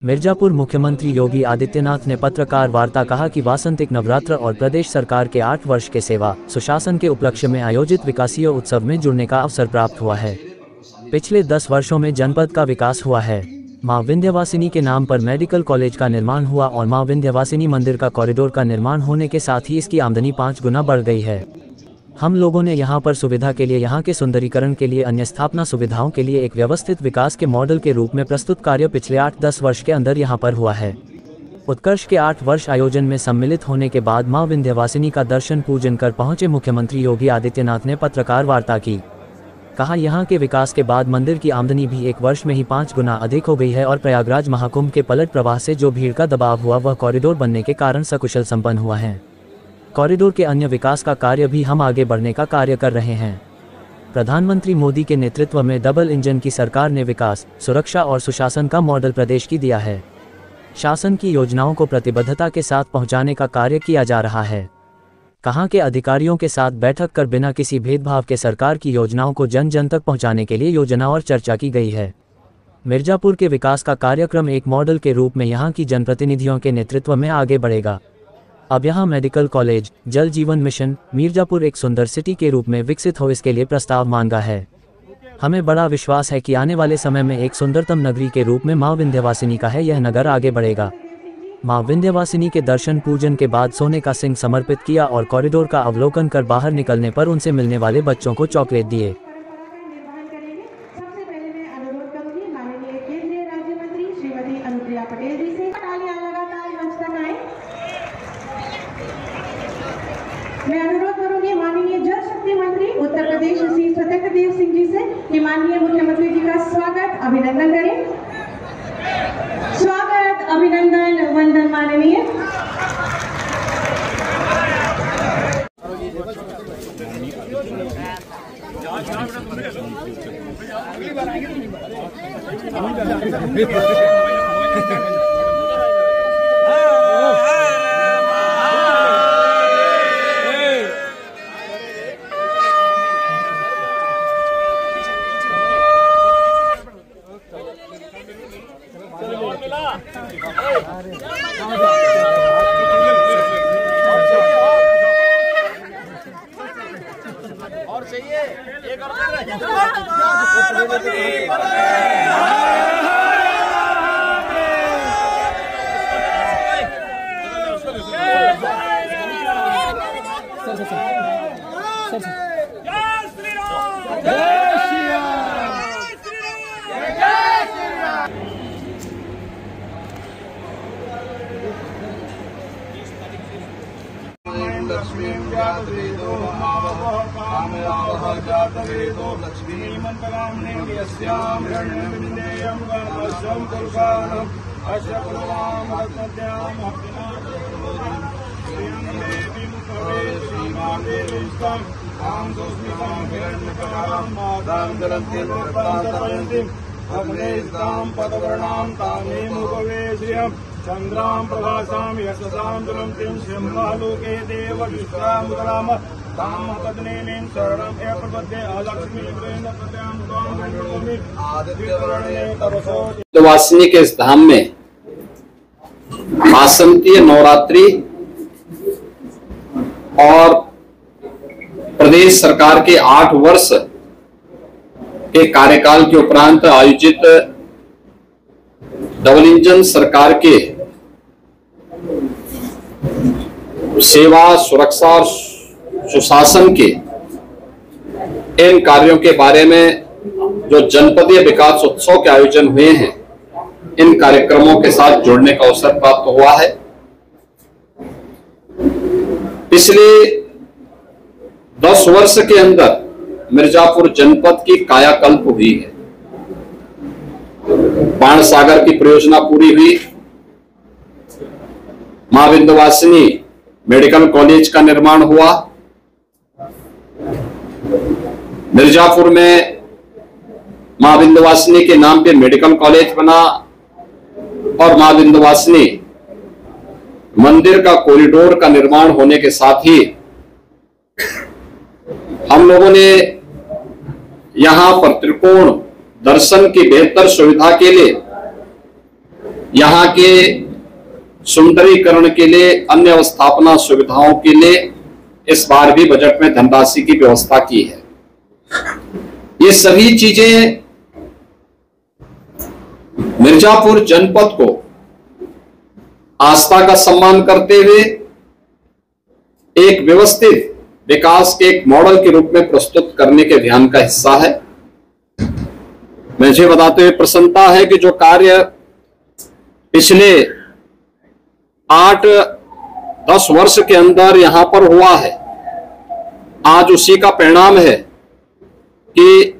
मिर्जापुर मुख्यमंत्री योगी आदित्यनाथ ने पत्रकार वार्ता कहा कि वासंतिक नवरात्र और प्रदेश सरकार के 8 वर्ष के सेवा सुशासन के उपलक्ष्य में आयोजित विकासीय उत्सव में जुड़ने का अवसर प्राप्त हुआ है। पिछले 10 वर्षों में जनपद का विकास हुआ है। मां विंध्यवासिनी के नाम पर मेडिकल कॉलेज का निर्माण हुआ और मां विंध्यवासिनी मंदिर का कॉरिडोर का निर्माण होने के साथ ही इसकी आमदनी 5 गुना बढ़ गई है। हम लोगों ने यहां पर सुविधा के लिए, यहां के सुंदरीकरण के लिए, अन्य स्थापना सुविधाओं के लिए एक व्यवस्थित विकास के मॉडल के रूप में प्रस्तुत कार्य पिछले 8-10 वर्ष के अंदर यहां पर हुआ है। उत्कर्ष के 8 वर्ष आयोजन में सम्मिलित होने के बाद मां विंध्यवासिनी का दर्शन पूजन कर पहुंचे मुख्यमंत्री योगी आदित्यनाथ ने पत्रकार वार्ता की। कहा, यहां के विकास के बाद मंदिर की आमदनी भी 1 वर्ष में ही 5 गुना अधिक हो गई है और प्रयागराज महाकुंभ के पलट प्रवाह से जो भीड़ का दबाव हुआ वह कॉरिडोर बनने के कारण सकुशल संपन्न हुआ है। कॉरिडोर के अन्य विकास का कार्य भी हम आगे बढ़ने का कार्य कर रहे हैं। प्रधानमंत्री मोदी के नेतृत्व में डबल इंजन की सरकार ने विकास, सुरक्षा और सुशासन का मॉडल प्रदेश की दिया है। शासन की योजनाओं को प्रतिबद्धता के साथ पहुंचाने का कार्य किया जा रहा है। कहां के अधिकारियों के साथ बैठक कर बिना किसी भेदभाव के सरकार की योजनाओं को जन जन तक पहुंचाने के लिए योजना और चर्चा की गई है। मिर्जापुर के विकास का कार्यक्रम एक मॉडल के रूप में यहां की जनप्रतिनिधियों के नेतृत्व में आगे बढ़ेगा। अब यहां मेडिकल कॉलेज, जल जीवन मिशन, मिर्जापुर एक सुंदर सिटी के रूप में विकसित हो, इसके लिए प्रस्ताव मांगा है। हमें बड़ा विश्वास है कि आने वाले समय में एक सुंदरतम नगरी के रूप में मां विंध्यवासिनी का है यह नगर आगे बढ़ेगा। मां विंध्यवासिनी के दर्शन पूजन के बाद सोने का सिंह समर्पित किया और कॉरिडोर का अवलोकन कर बाहर निकलने पर उनसे मिलने वाले बच्चों को चॉकलेट दिए। मैं अनुरोध करूंगी माननीय जल शक्ति मंत्री उत्तर प्रदेश श्री सत्यदेव सिंह जी से कि माननीय मुख्यमंत्री जी का स्वागत अभिनंदन करें। स्वागत, अभिनंदन, वंदन माननीय। और चाहिए एक और लक्ष्मी व्यावेदो महावः कामयावः जातवेदो लक्ष्मी मंगलाम्ने यस्याम हिरण्यविंदेयं गणपश्यं पुरुषाणं अस्य पुरवाम रत्नद्याम श्रियं देवी मुखवे श्रीमादेवीस्तं तां दोस्मितां हिरण्यकरां मादां जलन्तीं प्रपान्तरयन्तीं अग्नेस्तां पदवर्णां तामे मुखवे श्रियं चंद्रां प्रभासां यशसां ज्वलन्तीं सिंहालोके देवविश्रामुदराम तां पद्मेन शरणं ए प्रपद्ये अलक्ष्मीर्वेण प्रत्यां त्वां नमामि आदित्यवर्णे तपसो। विंध्यवासिनी के इस धाम में वासंतीय नवरात्रि और प्रदेश सरकार के 8 वर्ष के कार्यकाल के उपरांत आयोजित डबल इंजन सरकार के सेवा, सुरक्षा और सुशासन के इन कार्यों के बारे में जो जनपदीय विकास उत्सव के आयोजन हुए हैं, इन कार्यक्रमों के साथ जुड़ने का अवसर प्राप्त हुआ है। पिछले 10 वर्ष के अंदर मिर्जापुर जनपद की कायाकल्प हुई है। बाण सागर की परियोजना पूरी हुई, मां विंध्यवासिनी मेडिकल कॉलेज का निर्माण हुआ, मिर्जापुर में मां विंध्यवासिनी के नाम पे मेडिकल कॉलेज बना और मां विंध्यवासिनी मंदिर का कॉरिडोर का निर्माण होने के साथ ही हम लोगों ने यहां पर त्रिकोण दर्शन की बेहतर सुविधा के लिए यहाँ के सुंदरीकरण के लिए, अन्य अवस्थापना सुविधाओं के लिए इस बार भी बजट में धनराशि की व्यवस्था की है। ये सभी चीजें मिर्जापुर जनपद को आस्था का सम्मान करते हुए एक व्यवस्थित विकास के एक मॉडल के रूप में प्रस्तुत करने के अभियान का हिस्सा है। मुझे बताते हुए प्रसन्नता है कि जो कार्य पिछले 8-10 वर्ष के अंदर यहां पर हुआ है, आज उसी का परिणाम है कि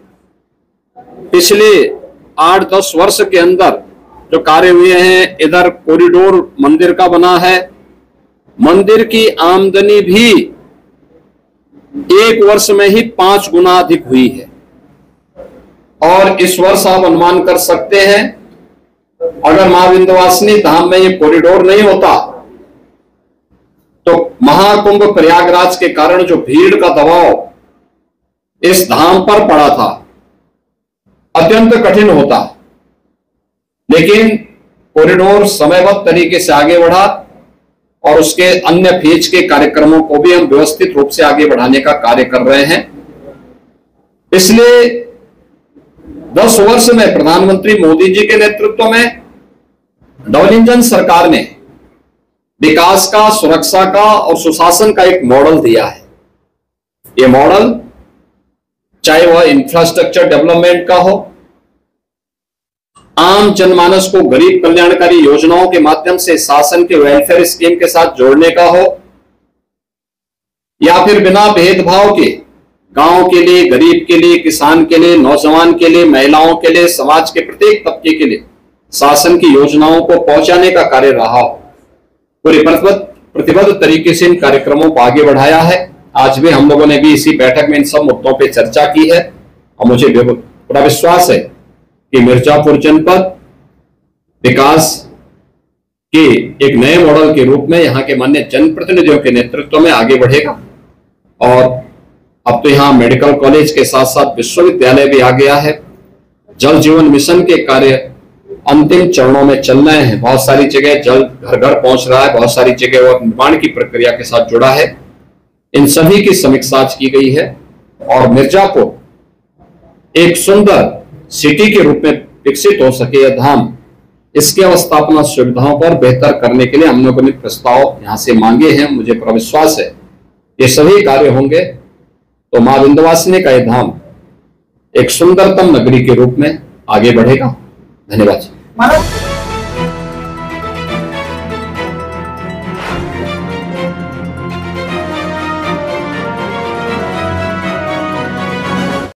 पिछले 8-10 वर्ष के अंदर जो कार्य हुए हैं, इधर कॉरिडोर मंदिर का बना है, मंदिर की आमदनी भी एक वर्ष में ही 5 गुना अधिक हुई है। और इस वर्ष आप अनुमान कर सकते हैं, अगर मां विंध्यवासिनी धाम में ये कॉरिडोर नहीं होता तो महाकुंभ प्रयागराज के कारण जो भीड़ का दबाव इस धाम पर पड़ा था, अत्यंत कठिन होता। लेकिन कॉरिडोर समयबद्ध तरीके से आगे बढ़ा और उसके अन्य फेज के कार्यक्रमों को भी हम व्यवस्थित रूप से आगे बढ़ाने का कार्य कर रहे हैं। पिछले 10 वर्ष में प्रधानमंत्री मोदी जी के नेतृत्व में डबल इंजन सरकार ने विकास का, सुरक्षा का और सुशासन का एक मॉडल दिया है। ये मॉडल चाहे वह इंफ्रास्ट्रक्चर डेवलपमेंट का हो, आम जनमानस को गरीब कल्याणकारी योजनाओं के माध्यम से शासन के वेलफेयर स्कीम के साथ जोड़ने का हो, या फिर बिना भेदभाव के गांव के लिए, गरीब के लिए, किसान के लिए, नौजवान के लिए, महिलाओं के लिए, समाज के प्रत्येक तबके के लिए शासन की योजनाओं को पहुंचाने का कार्य रहा हो। पूरे प्रतिबद्ध तरीके से इन कार्यक्रमों को आगे बढ़ाया है। आज भी हम लोगों ने भी इसी बैठक में इन सब मुद्दों पर चर्चा की है और मुझे पूरा विश्वास है कि मिर्जापुर जनपद विकास के एक नए मॉडल के रूप में यहाँ के माननीय जनप्रतिनिधियों के नेतृत्व में आगे बढ़ेगा। और अब तो यहाँ मेडिकल कॉलेज के साथ साथ विश्वविद्यालय भी आ गया है। जल जीवन मिशन के कार्य अंतिम चरणों में चल रहे हैं। बहुत सारी जगह जल घर घर पहुंच रहा है, बहुत सारी जगह वह निर्माण की प्रक्रिया के साथ जुड़ा है। इन सभी की समीक्षा की गई है और मिर्जापुर एक सुंदर सिटी के रूप में विकसित हो सके यह धाम, इसके अवस्थापना सुविधाओं पर बेहतर करने के लिए हम लोगों ने प्रस्ताव यहां से मांगे हैं। मुझे पूरा विश्वास है ये सभी कार्य होंगे तो मां विंध्यवासिनी का यह धाम एक सुंदरतम नगरी के रूप में आगे बढ़ेगा। धन्यवाद।